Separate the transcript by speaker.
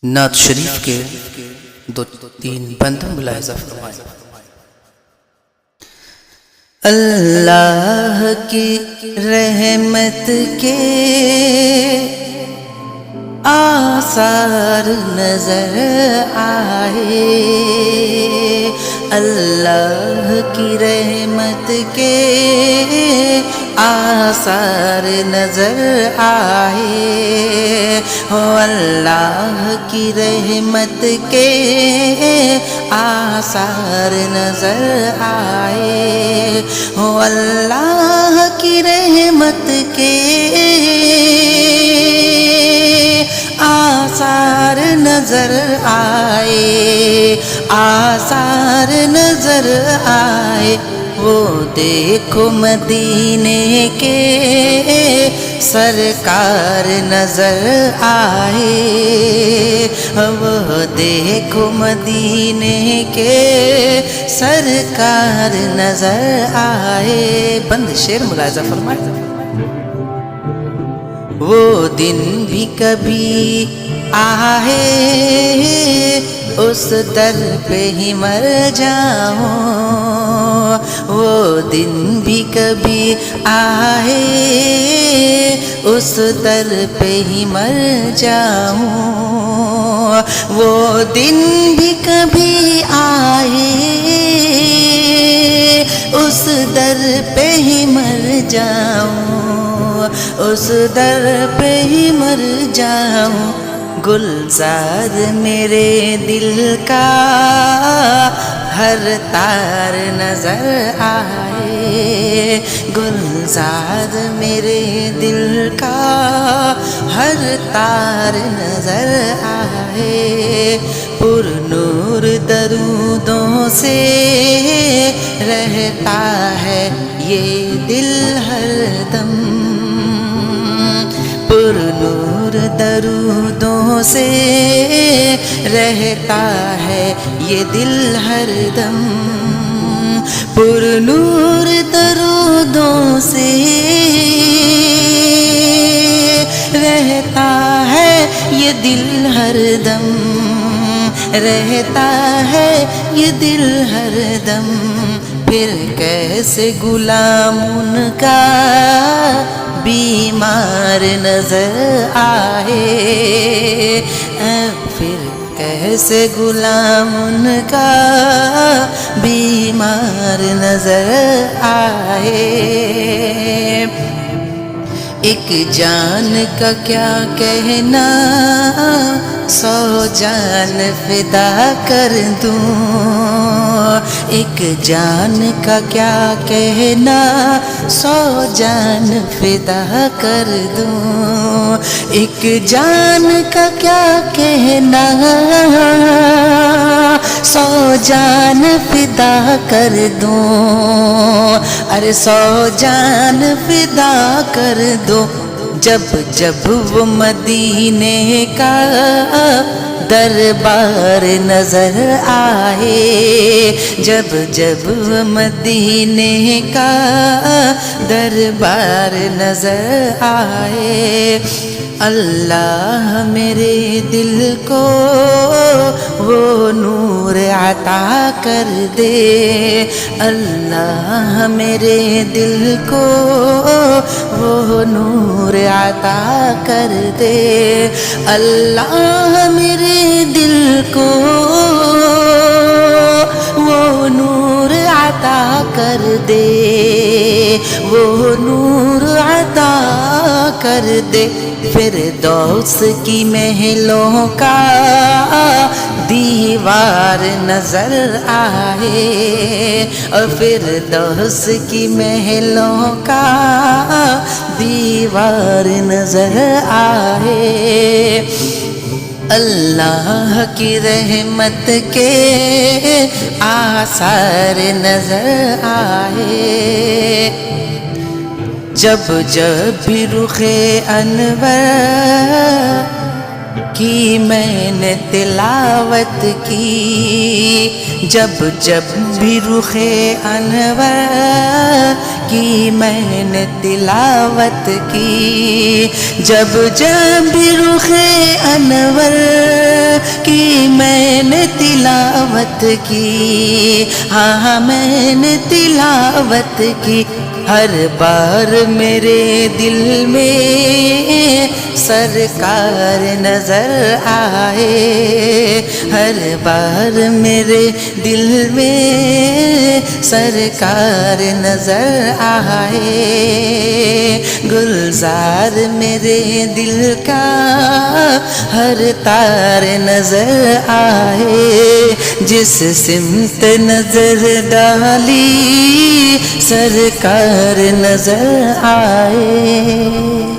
Speaker 1: نعت شریف کے دو تین بند ملاحظہ فرمائیں۔ اللہ کی رحمت کے آثار نظر آئے، اللہ کی رحمت کے آثار نظر آئے، ہو اللہ کی رحمت کے آثار نظر آئے، ہو اللہ کی رحمت کے آثار نظر آئے، آثار نظر آئے۔ وہ دیکھو مدینے کے سرکار نظر آئے، وہ دیکھو مدینے کے سرکار نظر آئے۔ بند شعر ملاحظہ فرمائے۔ وہ دن بھی کبھی آئے، اس در پہ ہی مر جاؤں، وہ دن بھی کبھی آئے، اس در پہ ہی مر جاؤں، وہ دن بھی کبھی آئے، اس در پہ ہی مر جاؤں، اس در پہ ہی مر جاؤں۔ گلزار میرے دل کا ہر تار نظر آئے، گلزار میرے دل کا ہر تار نظر آئے۔ پر نور درودوں سے رہتا ہے یہ دل ہر دم، پر نور درودوں سے رہتا ہے یہ دل ہر دم، پر نور درودوں سے رہتا ہے یہ دل ہر دم، رہتا ہے یہ دل ہر دم۔ پھر کیسے غلام ان کا بیمار نظر آئے، پھر کیسے غلام ان کا بیمار نظر آئے۔ ایک جان کا کیا کہنا، 100 جان فدا کر دوں، ایک جان کا کیا کہنا، 100 جان فدا کر دوں، ایک جان کا کیا کہنا، 100 جان فدا کر دوں، ارے 100 جان فدا کر دو۔ جب جب وہ مدینے کا دربار نظر آئے، جب جب مدینے کا دربار نظر آئے، اللہ میرے دل کو وہ نور عطا کر دے، اللہ میرے دل کو وہ نور عطا کر دے، اللہ میرے دل کو وہ نور عطا کر دے، وہ نور عطا کر دے۔ فردوس کی محلوں کا دیوار نظر آئے، اور فردوس کی محلوں کا دیوار نظر آئے، اللہ کی رحمت کے آثار نظر آئے۔ جب جب بھی رخ انور کی میں نے تلاوت کی، جب جب بھی رخ انور کی میں نے تلاوت کی، جب جب بھی رخ انور کی میں نے تلاوت کی، ہاں میں نے تلاوت کی، ہر بار میرے دل میں سرکار نظر آئے، ہر بار میرے دل میں سرکار نظر آئے، گلزار میرے دل کا ہر تار نظر آئے، جس سمت نظر ڈالی سرکار نظر آئے۔